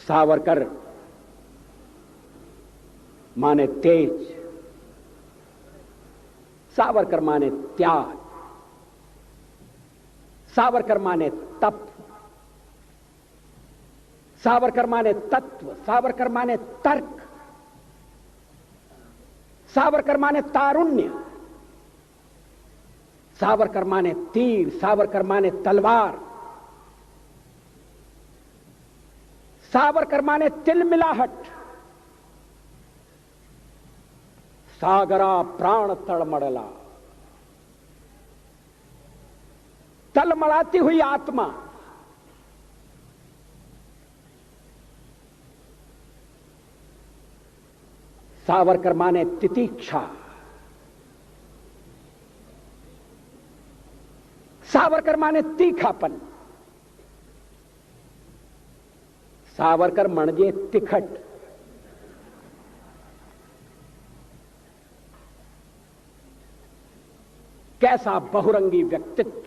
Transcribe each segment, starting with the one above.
सावरकर माने तेज, सावरकर माने त्याग, सावरकर माने तप, सावरकर माने तत्व, सावरकर माने तर्क, सावरकर माने तारुण्य, सावरकर माने तीर, सावरकर माने तलवार, सावरकर माने तिलमिलाहट। सागरा प्राण तड़मड़ला, तलमड़ाती हुई आत्मा। सावरकर माने तितीक्षा, सावरकर माने तीखापन, सावरकर म्हणजे तिखट। कैसा बहुरंगी व्यक्तित्व।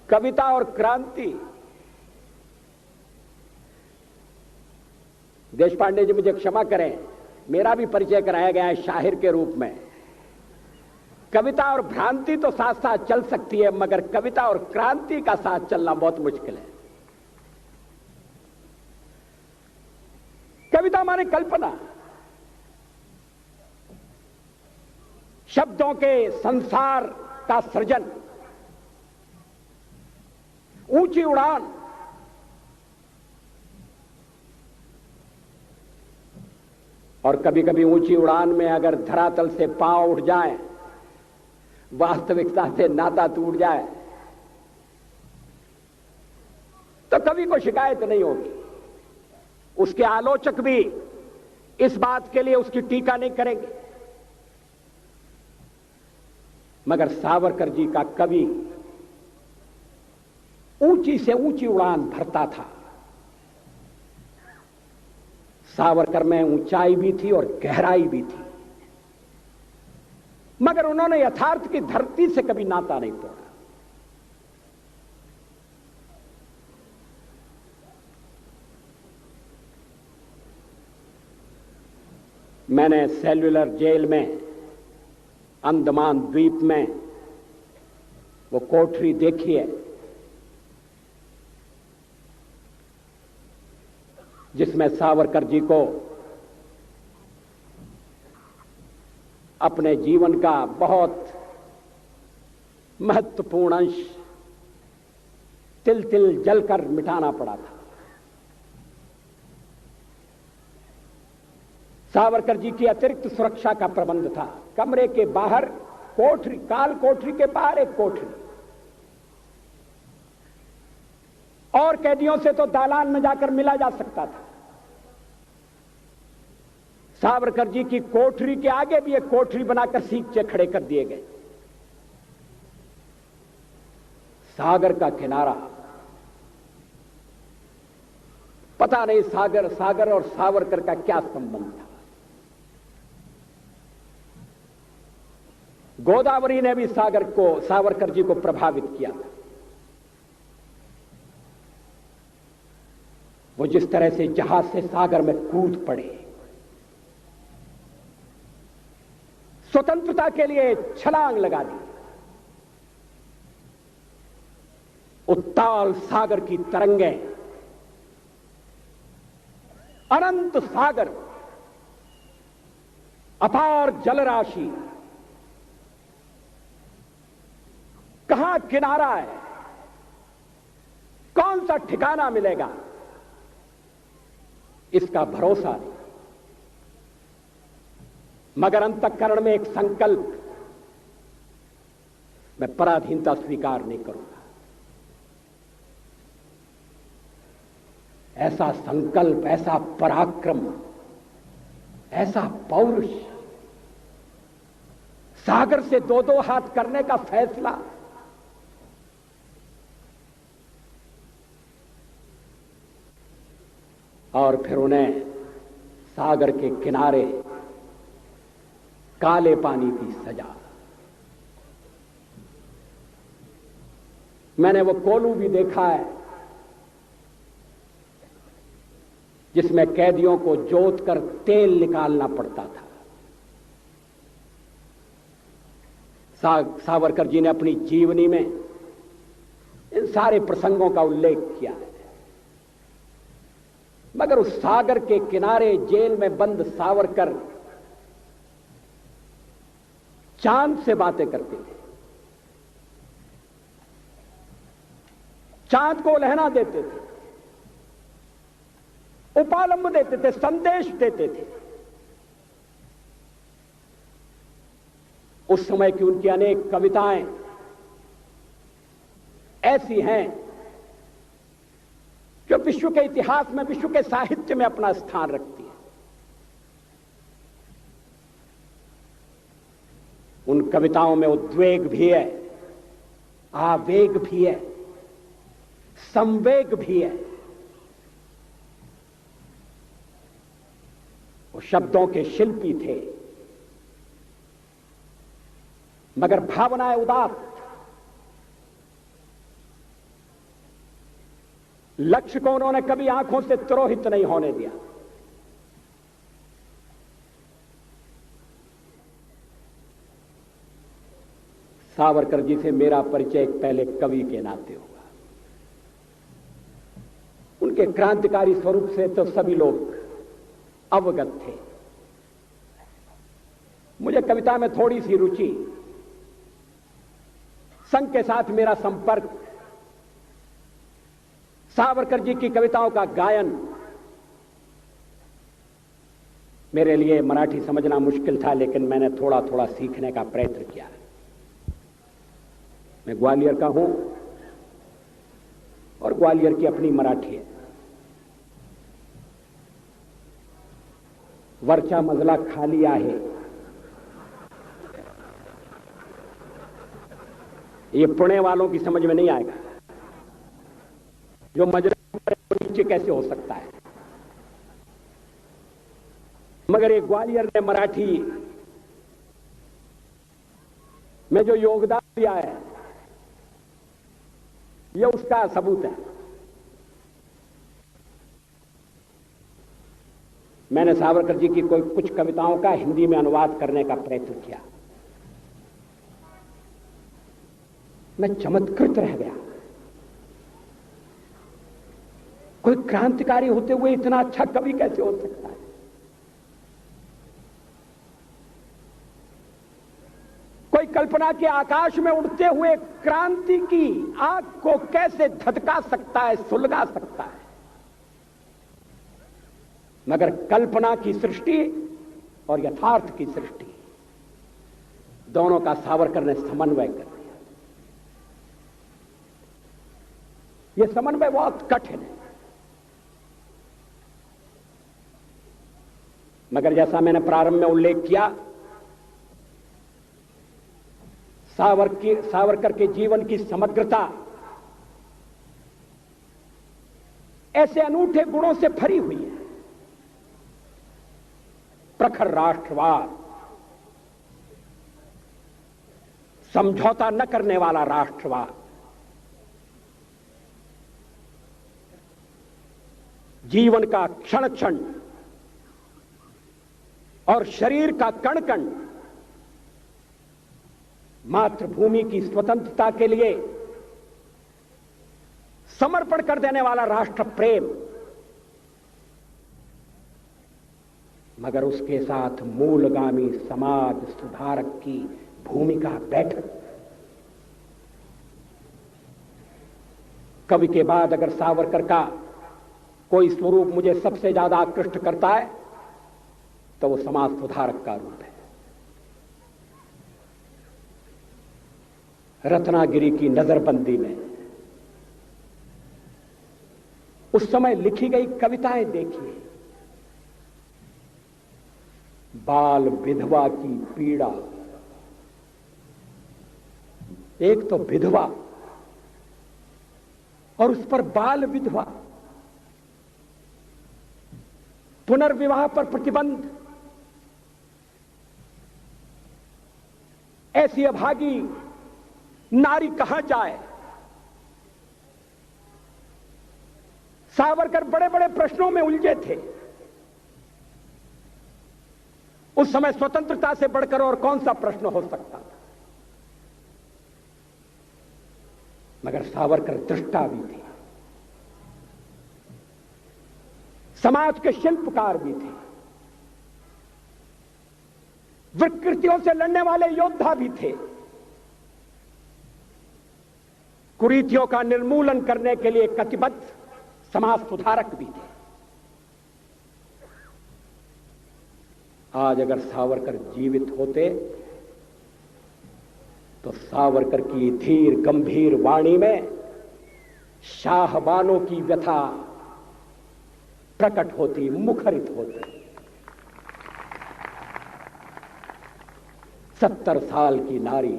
कविता और क्रांति। देशपांडे जी मुझे क्षमा करें, मेरा भी परिचय कराया गया है शाहिर के रूप में। कविता और भ्रांति तो साथ साथ चल सकती है, मगर कविता और क्रांति का साथ चलना बहुत मुश्किल है। कविता माने कल्पना, शब्दों के संसार का सृजन, ऊंची उड़ान। और कभी कभी ऊंची उड़ान में अगर धरातल से पांव उठ जाए, वास्तविकता से नाता टूट जाए, तो कवि को शिकायत नहीं होगी। उसके आलोचक भी इस बात के लिए उसकी टीका नहीं करेंगे। मगर सावरकर जी का कवि ऊंची से ऊंची उड़ान भरता था। सावरकर में ऊंचाई भी थी और गहराई भी थी, मगर उन्होंने यथार्थ की धरती से कभी नाता नहीं तोड़ा। मैंने सेल्युलर जेल में अंडमान द्वीप में वो कोठरी देखी है जिसमें सावरकर जी को अपने जीवन का बहुत महत्वपूर्ण अंश तिल तिल जलकर मिटाना पड़ा था। सावरकर जी की अतिरिक्त सुरक्षा का प्रबंध था। कमरे के बाहर कोठरी, काल कोठरी के बाहर एक कोठरी, और कैदियों से तो दालान में जाकर मिला जा सकता था। सावरकर जी की कोठरी के आगे भी एक कोठरी बनाकर सींचे खड़े कर दिए गए। सागर का किनारा, पता नहीं सागर और सावरकर का क्या संबंध था। गोदावरी ने भी सावरकर जी को प्रभावित किया था। वो जिस तरह से जहाज से सागर में कूद पड़े, स्वतंत्रता के लिए छलांग लगा दी, उत्ताल सागर की तरंगें, अनंत सागर, अपार जलराशि, कहां किनारा है, कौन सा ठिकाना मिलेगा, इसका भरोसा नहीं। मगर अंतःकरण में एक संकल्प, मैं पराधीनता स्वीकार नहीं करूंगा। ऐसा संकल्प, ऐसा पराक्रम, ऐसा पौरुष, सागर से दो दो हाथ करने का फैसला। और फिर उन्हें सागर के किनारे काले पानी की सजा। मैंने वो कोलू भी देखा है जिसमें कैदियों को जोत कर तेल निकालना पड़ता था। सावरकर जी ने अपनी जीवनी में इन सारे प्रसंगों का उल्लेख किया है, मगर उस सागर के किनारे जेल में बंद सावरकर चांद से बातें करते थे, चांद को लहना देते थे, उपालंब देते थे, संदेश देते थे। उस समय की उनकी अनेक कविताएं ऐसी हैं जो विश्व के इतिहास में, विश्व के साहित्य में अपना स्थान रखती है। उन कविताओं में उद्वेग भी है, आवेग भी है, संवेग भी है। वो शब्दों के शिल्पी थे, मगर भावनाएं उदार। लक्ष्य को उन्होंने कभी आंखों से तिरोहित नहीं होने दिया। सावरकर जी से मेरा परिचय पहले कवि के नाते हुआ। उनके क्रांतिकारी स्वरूप से तो सभी लोग अवगत थे। मुझे कविता में थोड़ी सी रुचि, संघ के साथ मेरा संपर्क, सावरकर जी की कविताओं का गायन मेरे लिए मराठी समझना मुश्किल था, लेकिन मैंने थोड़ा थोड़ा सीखने का प्रयत्न किया। मैं ग्वालियर का हूं और ग्वालियर की अपनी मराठी है। वरचा मजला खाली आहे, ये पुणे वालों की समझ में नहीं आएगा। जो मजला नीचे कैसे हो सकता है, मगर ये ग्वालियर ने मराठी में जो योगदान दिया है, यह उसका सबूत है। मैंने सावरकर जी की कुछ कविताओं का हिंदी में अनुवाद करने का प्रयत्न किया। मैं चमत्कृत रह गया। कोई क्रांतिकारी होते हुए इतना अच्छा कवि कैसे हो सकता है? कोई कल्पना के आकाश में उड़ते हुए क्रांति की आग को कैसे धधका सकता है, सुलगा सकता है? मगर कल्पना की सृष्टि और यथार्थ की सृष्टि, दोनों का सावरकर ने समन्वय कर दिया। यह समन्वय बहुत कठिन है, मगर जैसा मैंने प्रारंभ में उल्लेख किया, सावरकर के जीवन की समग्रता ऐसे अनूठे गुणों से भरी हुई है। प्रखर राष्ट्रवाद, समझौता न करने वाला राष्ट्रवाद, जीवन का क्षण क्षण और शरीर का कण कण मातृभूमि की स्वतंत्रता के लिए समर्पण कर देने वाला राष्ट्र प्रेम, मगर उसके साथ मूलगामी समाज सुधारक की भूमिका बैठक। कवि के बाद अगर सावरकर का कोई स्वरूप मुझे सबसे ज्यादा आकृष्ट करता है तो वो समाज सुधारक का रूप है। रत्नागिरी की नजरबंदी में उस समय लिखी गई कविताएं देखिए। बाल विधवा की पीड़ा, एक तो विधवा और उस पर बाल विधवा, पुनर्विवाह पर प्रतिबंध, ऐसी अभागी नारी कहां जाए सावरकर बड़े बड़े प्रश्नों में उलझे थे। उस समय स्वतंत्रता से बढ़कर और कौन सा प्रश्न हो सकता था। मगर सावरकर दृष्टा भी थे, समाज के शिल्पकार भी थे, विकृतियों से लड़ने वाले योद्धा भी थे, कुरीतियों का निर्मूलन करने के लिए कटिबद्ध समाज सुधारक भी थे। आज अगर सावरकर जीवित होते तो सावरकर की धीर गंभीर वाणी में शाहबानों की व्यथा प्रकट होती, मुखरित होती। 70 साल की नारी,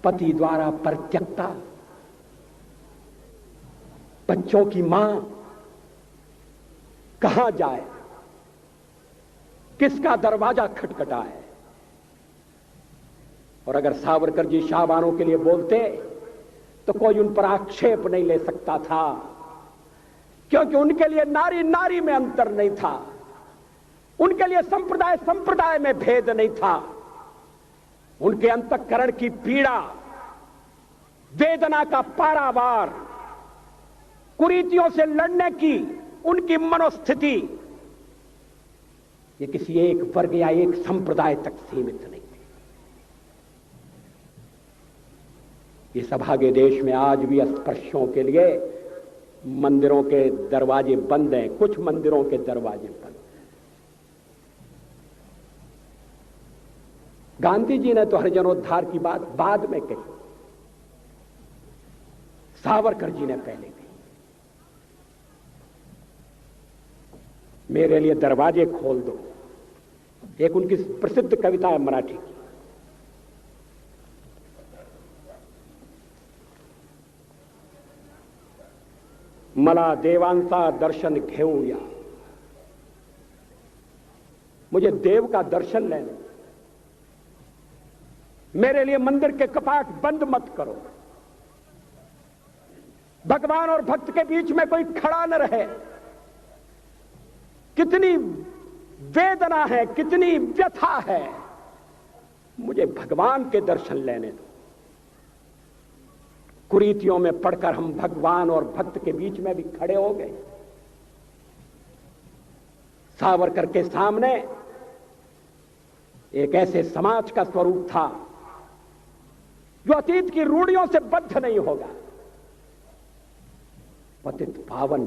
पति द्वारा परित्यक्ता, बच्चों की मां, कहां जाए, किसका दरवाजा खटखटाए। और अगर सावरकर जी शाहबानों के लिए बोलते तो कोई उन पर आक्षेप नहीं ले सकता था, क्योंकि उनके लिए नारी नारी में अंतर नहीं था, उनके लिए संप्रदाय संप्रदाय में भेद नहीं था। उनके अंतःकरण की पीड़ा, वेदना का पारावार, कुरीतियों से लड़ने की उनकी मनोस्थिति, ये किसी एक वर्ग या एक संप्रदाय तक सीमित नहीं थी। इस अभागे देश में आज भी अस्पृश्यों के लिए मंदिरों के दरवाजे बंद हैं, कुछ मंदिरों के दरवाजे बंद हैं। गांधी जी ने तो हरिजनोद्धार की बात बाद में कही, सावरकर जी ने पहले कही। मेरे लिए दरवाजे खोल दो, एक उनकी प्रसिद्ध कविता है मराठी की। मला देवांचा दर्शन घेऊया, मुझे देव का दर्शन लेने, मेरे लिए मंदिर के कपाट बंद मत करो, भगवान और भक्त के बीच में कोई खड़ा न रहे। कितनी वेदना है, कितनी व्यथा है, मुझे भगवान के दर्शन लेने दो। कुरीतियों में पड़कर हम भगवान और भक्त के बीच में भी खड़े हो गए। सावरकर के सामने एक ऐसे समाज का स्वरूप था जो अतीत की रूढ़ियों से बद्ध नहीं होगा। पतित पावन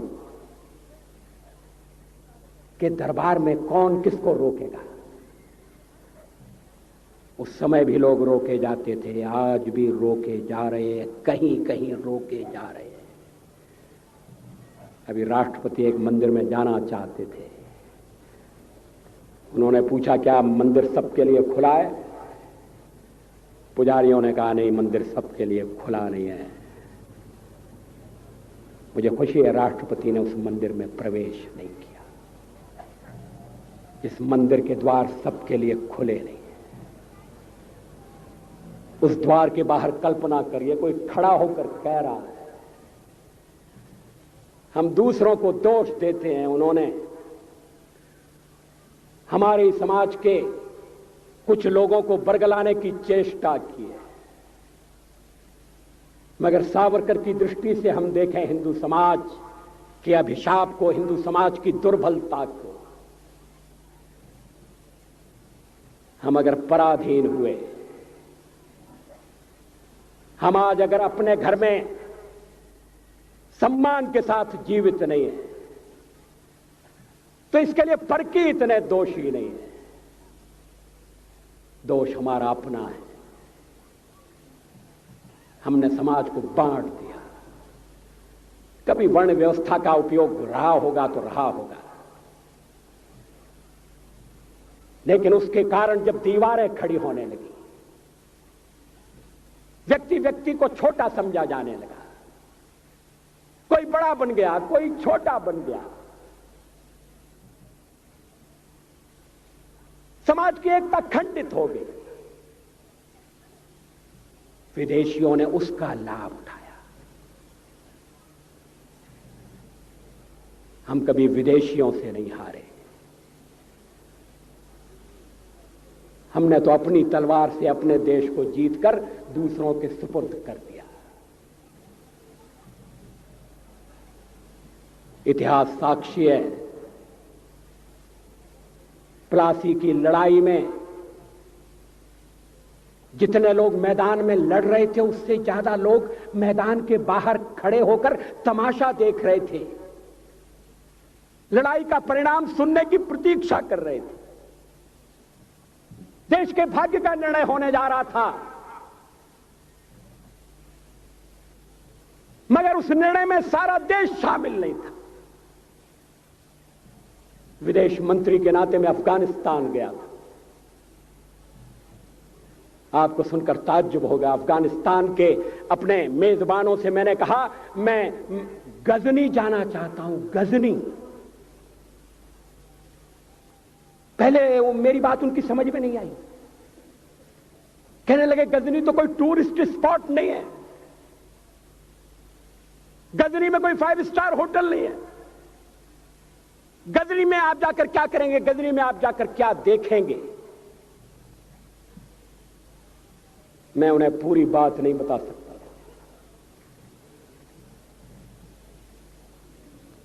के दरबार में कौन किसको रोकेगा। उस समय भी लोग रोके जाते थे, आज भी रोके जा रहे हैं, कहीं कहीं रोके जा रहे हैं। अभी राष्ट्रपति एक मंदिर में जाना चाहते थे, उन्होंने पूछा क्या मंदिर सबके लिए खुला है? पुजारियों ने कहा नहीं, मंदिर सबके लिए खुला नहीं है। मुझे खुशी है राष्ट्रपति ने उस मंदिर में प्रवेश नहीं किया। इस मंदिर के द्वार सबके लिए खुले नहीं। उस द्वार के बाहर कल्पना करिए कोई खड़ा होकर कह रहा है, हम दूसरों को दोष देते हैं, उन्होंने हमारे समाज के कुछ लोगों को बरगलाने की चेष्टा की है। मगर सावरकर की दृष्टि से हम देखें हिंदू समाज के अभिशाप को, हिंदू समाज की दुर्बलता को, हम अगर पराधीन हुए, हम आज अगर अपने घर में सम्मान के साथ जीवित नहीं है, तो इसके लिए परकी इतने दोषी नहीं है। दोष हमारा अपना है। हमने समाज को बांट दिया। कभी वर्ण व्यवस्था का उपयोग रहा होगा तो रहा होगा, लेकिन उसके कारण जब दीवारें खड़ी होने लगी, व्यक्ति व्यक्ति को छोटा समझा जाने लगा, कोई बड़ा बन गया, कोई छोटा बन गया, समाज की एकता खंडित हो गई। विदेशियों ने उसका लाभ उठाया। हम कभी विदेशियों से नहीं हारे। हमने तो अपनी तलवार से अपने देश को जीतकर दूसरों के सुपुर्द कर दिया। इतिहास साक्षी है, प्लासी की लड़ाई में जितने लोग मैदान में लड़ रहे थे उससे ज्यादा लोग मैदान के बाहर खड़े होकर तमाशा देख रहे थे, लड़ाई का परिणाम सुनने की प्रतीक्षा कर रहे थे। देश के भाग्य का निर्णय होने जा रहा था, मगर उस निर्णय में सारा देश शामिल नहीं था। विदेश मंत्री के नाते मैं अफगानिस्तान गया था। आपको सुनकर ताज्जुब होगा, अफगानिस्तान के अपने मेजबानों से मैंने कहा मैं गजनी जाना चाहता हूं, गजनी। पहले वो मेरी बात उनकी समझ में नहीं आई, कहने लगे गजनी तो कोई टूरिस्ट स्पॉट नहीं है, गजनी में कोई 5 स्टार होटल नहीं है, गजनी में आप जाकर क्या करेंगे, गजनी में आप जाकर क्या देखेंगे। मैं उन्हें पूरी बात नहीं बता सकता था।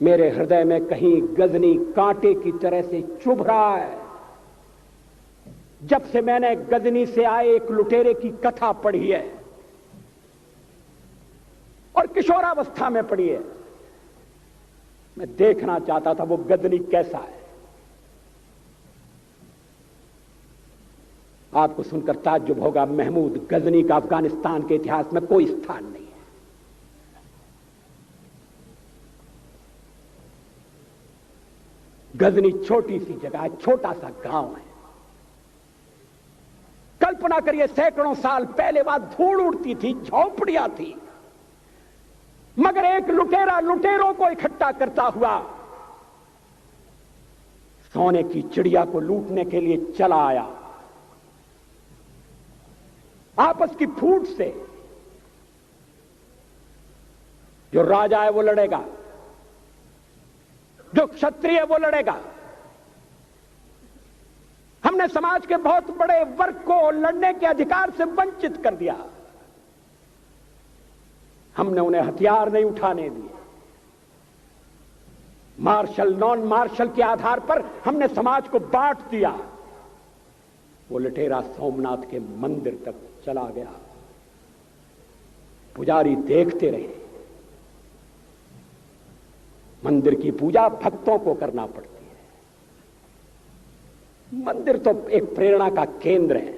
मेरे हृदय में कहीं गजनी कांटे की तरह से चुभ रहा है। जब से मैंने गजनी से आए एक लुटेरे की कथा पढ़ी है और किशोरावस्था में पढ़ी है, मैं देखना चाहता था वो गजनी कैसा है। आपको सुनकर ताज्जुब होगा, महमूद गजनी का अफगानिस्तान के इतिहास में कोई स्थान नहीं है। गजनी छोटी सी जगह है, छोटा सा गांव है। कल्पना करिए, सैकड़ों साल पहले वहां धूल उड़ती थी, झोंपड़ियां थी, मगर एक लुटेरा लुटेरों को इकट्ठा करता हुआ सोने की चिड़िया को लूटने के लिए चला आया। आपस की फूट से जो राजा है वो लड़ेगा, जो क्षत्रिय है वो लड़ेगा। हमने समाज के बहुत बड़े वर्ग को लड़ने के अधिकार से वंचित कर दिया। हमने उन्हें हथियार नहीं उठाने दिए। मार्शल नॉन मार्शल के आधार पर हमने समाज को बांट दिया। वो लुटेरा सोमनाथ के मंदिर तक चला गया, पुजारी देखते रहे। मंदिर की पूजा भक्तों को करना पड़ती है, मंदिर तो एक प्रेरणा का केंद्र है।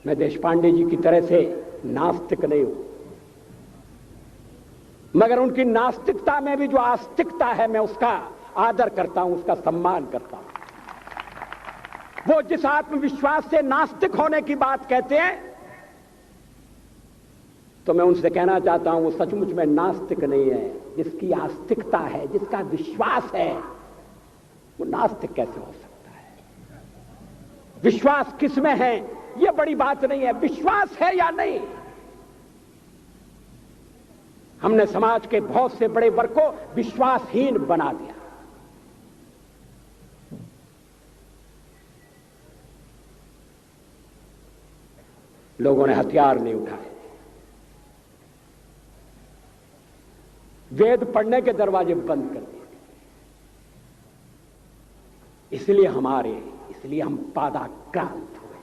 मैं देशपांडे जी की तरह से नास्तिक नहीं हूं, मगर उनकी नास्तिकता में भी जो आस्तिकता है मैं उसका आदर करता हूं, उसका सम्मान करता हूं। वो जिस आत्मविश्वास से नास्तिक होने की बात कहते हैं, तो मैं उनसे कहना चाहता हूं वो सचमुच में नास्तिक नहीं है। जिसकी आस्तिकता है, जिसका विश्वास है, वो नास्तिक कैसे हो सकता है? विश्वास किसमें है ये बड़ी बात नहीं है, विश्वास है या नहीं। हमने समाज के बहुत से बड़े वर्ग को विश्वासहीन बना दिया। लोगों ने हथियार नहीं उठाए, वेद पढ़ने के दरवाजे बंद कर दिए। इसलिए हम पादाक्रांत हुए।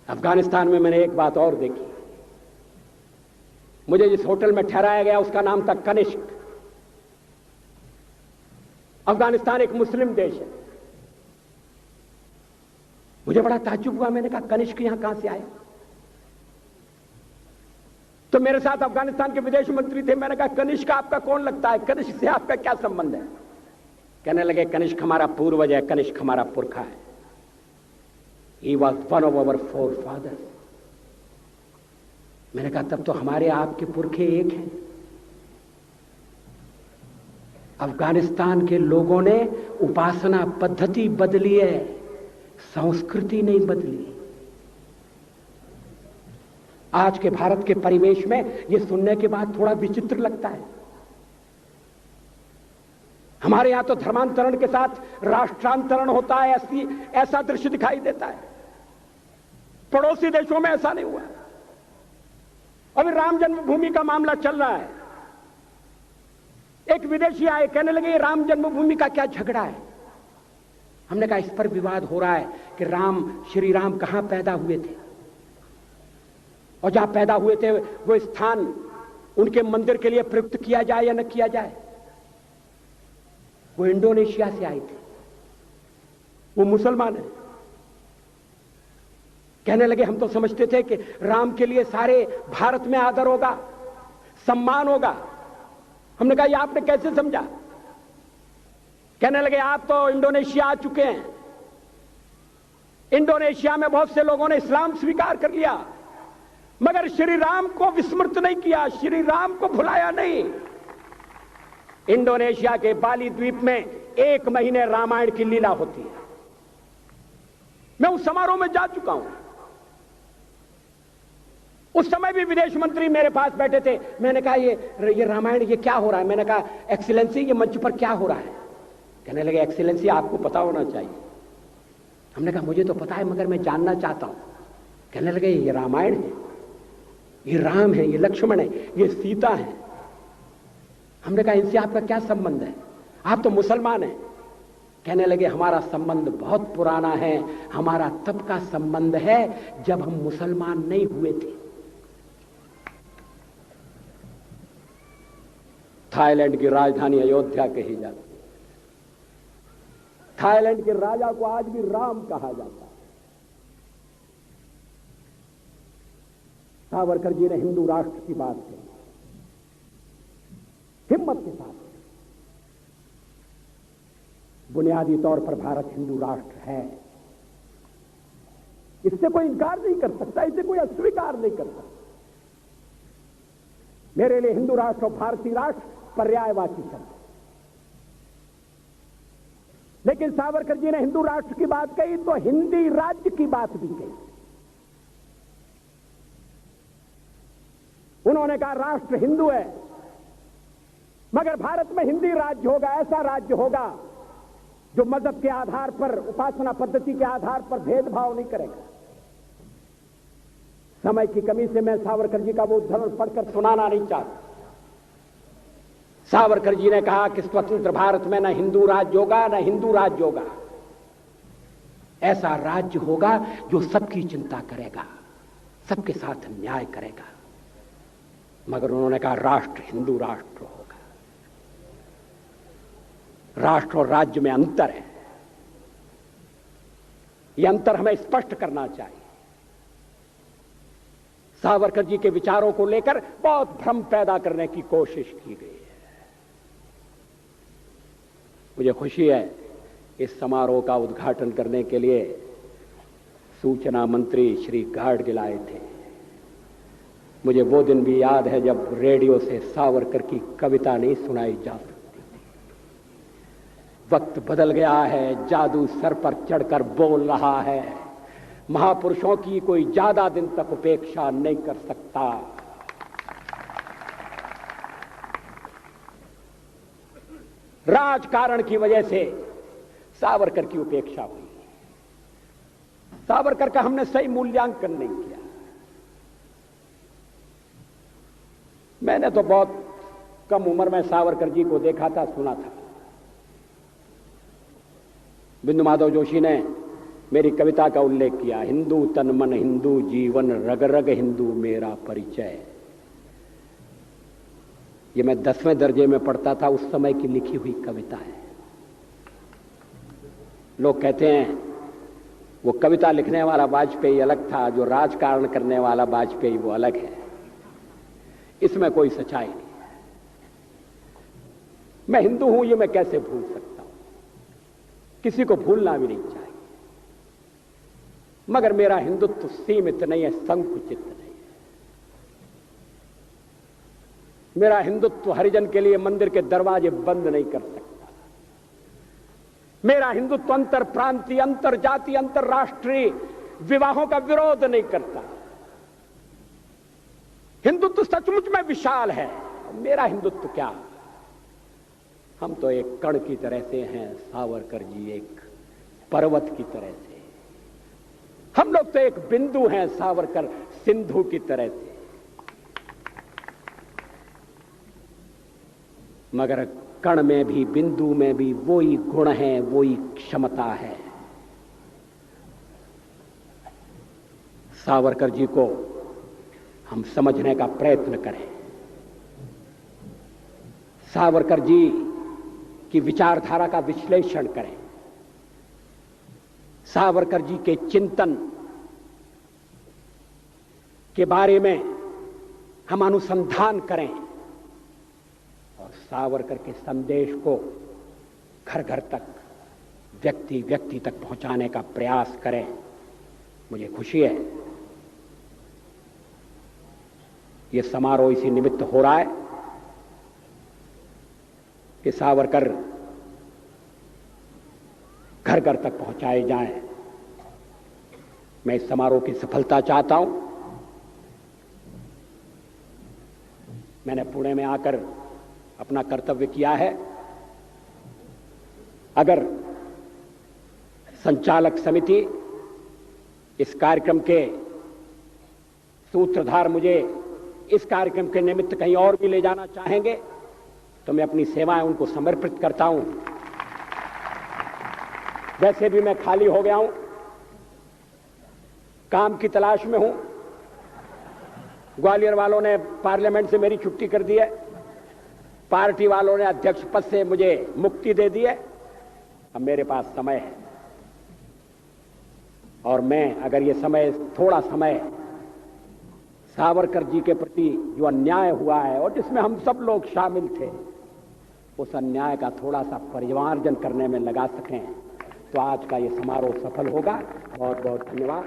अफगानिस्तान में मैंने एक बात और देखी। मुझे जिस होटल में ठहराया गया उसका नाम था कनिष्क। अफगानिस्तान एक मुस्लिम देश है। मुझे बड़ा ताज्जुब हुआ, मैंने कहा कनिष्क यहां कहां से आया? तो मेरे साथ अफगानिस्तान के विदेश मंत्री थे। मैंने कहा कनिष्क आपका कौन लगता है, कनिष्क से आपका क्या संबंध है? कहने लगे कनिष्क हमारा पूर्वज है, कनिष्क हमारा पुरखा है। He was one of our forefathers. मैंने कहा तब तो हमारे आपके पुरखे एक हैं। अफगानिस्तान के लोगों ने उपासना पद्धति बदली है, संस्कृति नहीं बदली। आज के भारत के परिवेश में यह सुनने के बाद थोड़ा विचित्र लगता है। हमारे यहां तो धर्मांतरण के साथ राष्ट्रांतरण होता है, ऐसा दृश्य दिखाई देता है। पड़ोसी देशों में ऐसा नहीं हुआ। अभी राम जन्मभूमि का मामला चल रहा है। एक विदेशी आए, कहने लगे ये राम जन्मभूमि का क्या झगड़ा है। हमने कहा इस पर विवाद हो रहा है कि श्री राम कहां पैदा हुए थे, और जहां पैदा हुए थे वो स्थान उनके मंदिर के लिए प्रयुक्त किया जाए या न किया जाए। वो इंडोनेशिया से आए थे, वो मुसलमान है। कहने लगे हम तो समझते थे कि राम के लिए सारे भारत में आदर होगा, सम्मान होगा। हमने कहा ये आपने कैसे समझा। कहने लगे आप तो इंडोनेशिया आ चुके हैं, इंडोनेशिया में बहुत से लोगों ने इस्लाम स्वीकार कर लिया, मगर श्री राम को विस्मृत नहीं किया, श्री राम को भुलाया नहीं। इंडोनेशिया के बाली द्वीप में 1 महीने रामायण की लीला होती है। मैं उस समारोह में जा चुका हूं। उस समय भी विदेश मंत्री मेरे पास बैठे थे। मैंने कहा ये रामायण ये क्या हो रहा है। मैंने कहा एक्सीलेंसी ये मंच पर क्या हो रहा है। कहने लगे एक्सीलेंसी आपको पता होना चाहिए। हमने कहा मुझे तो पता है मगर मैं जानना चाहता हूं। कहने लगे ये रामायण है, ये राम है, ये लक्ष्मण है, ये सीता है। हमने कहा इनसे आपका क्या संबंध है, आप तो मुसलमान हैं। कहने लगे हमारा संबंध बहुत पुराना है, हमारा तब का संबंध है जब हम मुसलमान नहीं हुए थे। थाईलैंड की राजधानी अयोध्या कही जाती है। थाईलैंड के राजा को आज भी राम कहा जाता है। सावरकर जी ने हिंदू राष्ट्र की बात कही, हिम्मत के साथ। बुनियादी तौर पर भारत हिंदू राष्ट्र है, इससे कोई इनकार नहीं कर सकता, इसे कोई अस्वीकार नहीं कर सकता। मेरे लिए हिंदू राष्ट्र और भारतीय राष्ट्र पर्यायवाची शब्द। लेकिन सावरकर जी ने हिंदू राष्ट्र की बात कही तो हिंदी राज्य की बात भी कही। उन्होंने कहा राष्ट्र हिंदू है, मगर भारत में हिंदी राज्य होगा, ऐसा राज्य होगा जो मजहब के आधार पर, उपासना पद्धति के आधार पर भेदभाव नहीं करेगा। समय की कमी से मैं सावरकर जी का वो उद्धरण पढ़कर सुनाना नहीं चाहता। सावरकर जी ने कहा कि स्वतंत्र भारत में न हिंदू राज्य होगा, न हिंदू राज्य होगा। ऐसा राज्य होगा जो सबकी चिंता करेगा, सबके साथ न्याय करेगा। मगर उन्होंने कहा राष्ट्र हिंदू राष्ट्र होगा। राष्ट्र और राज्य में अंतर है, यह अंतर हमें स्पष्ट करना चाहिए। सावरकर जी के विचारों को लेकर बहुत भ्रम पैदा करने की कोशिश की गई है। मुझे खुशी है इस समारोह का उद्घाटन करने के लिए सूचना मंत्री श्री गाडगिल आए थे। मुझे वो दिन भी याद है जब रेडियो से सावरकर की कविता नहीं सुनाई जा सकती थी। वक्त बदल गया है, जादू सर पर चढ़कर बोल रहा है, महापुरुषों की कोई ज्यादा दिन तक उपेक्षा नहीं कर सकता। राजकारण की वजह से सावरकर की उपेक्षा हुई। सावरकर का हमने सही मूल्यांकन नहीं किया। मैंने तो बहुत कम उम्र में सावरकर जी को देखा था, सुना था। बिंदु माधव जोशी ने मेरी कविता का उल्लेख किया, हिंदू तन मन हिंदू जीवन रग रग हिंदू मेरा परिचय। ये मैं 10वें दर्जे में पढ़ता था, उस समय की लिखी हुई कविता है। लोग कहते हैं वो कविता लिखने वाला वाजपेयी अलग था, जो राजकारण करने वाला वाजपेयी वो अलग है। इसमें कोई सच्चाई नहीं है। मैं हिंदू हूं ये मैं कैसे भूल सकता हूं, किसी को भूलना भी नहीं चाहिए। मगर मेरा हिंदुत्व सीमित नहीं है, संकुचित नहीं है। मेरा हिंदुत्व हरिजन के लिए मंदिर के दरवाजे बंद नहीं कर सकता। मेरा हिंदुत्व अंतर प्रांतीय, अंतर जाति, अंतरराष्ट्रीय विवाहों का विरोध नहीं करता। हिंदुत्व सचमुच में विशाल है। मेरा हिंदुत्व क्या, हम तो एक कण की तरह से हैं, सावरकर जी एक पर्वत की तरह से। हम लोग तो एक बिंदु हैं, सावरकर सिंधु की तरह से। मगर कण में भी, बिंदु में भी वही गुण है, वही क्षमता है। सावरकर जी को हम समझने का प्रयत्न करें। सावरकर जी की विचारधारा का विश्लेषण करें। सावरकर जी के चिंतन के बारे में हम अनुसंधान करें और सावरकर के संदेश को घर घर तक, व्यक्ति व्यक्ति तक पहुंचाने का प्रयास करें। मुझे खुशी है ये समारोह इसी निमित्त हो रहा है कि सावरकर घर घर तक पहुंचाए जाएं। मैं इस समारोह की सफलता चाहता हूं। मैंने पुणे में आकर अपना कर्तव्य किया है। अगर संचालक समिति इस कार्यक्रम के सूत्रधार मुझे इस कार्यक्रम के निमित्त कहीं और भी ले जाना चाहेंगे तो मैं अपनी सेवाएं उनको समर्पित करता हूं। वैसे भी मैं खाली हो गया हूं, काम की तलाश में हूं। ग्वालियर वालों ने पार्लियामेंट से मेरी छुट्टी कर दी है, पार्टी वालों ने अध्यक्ष पद से मुझे मुक्ति दे दी है। अब मेरे पास समय है और मैं अगर ये समय, थोड़ा समय सावरकर जी के प्रति जो अन्याय हुआ है और जिसमें हम सब लोग शामिल थे, उस अन्याय का थोड़ा सा परिमार्जन करने में लगा सकें तो आज का ये समारोह सफल होगा। बहुत बहुत धन्यवाद।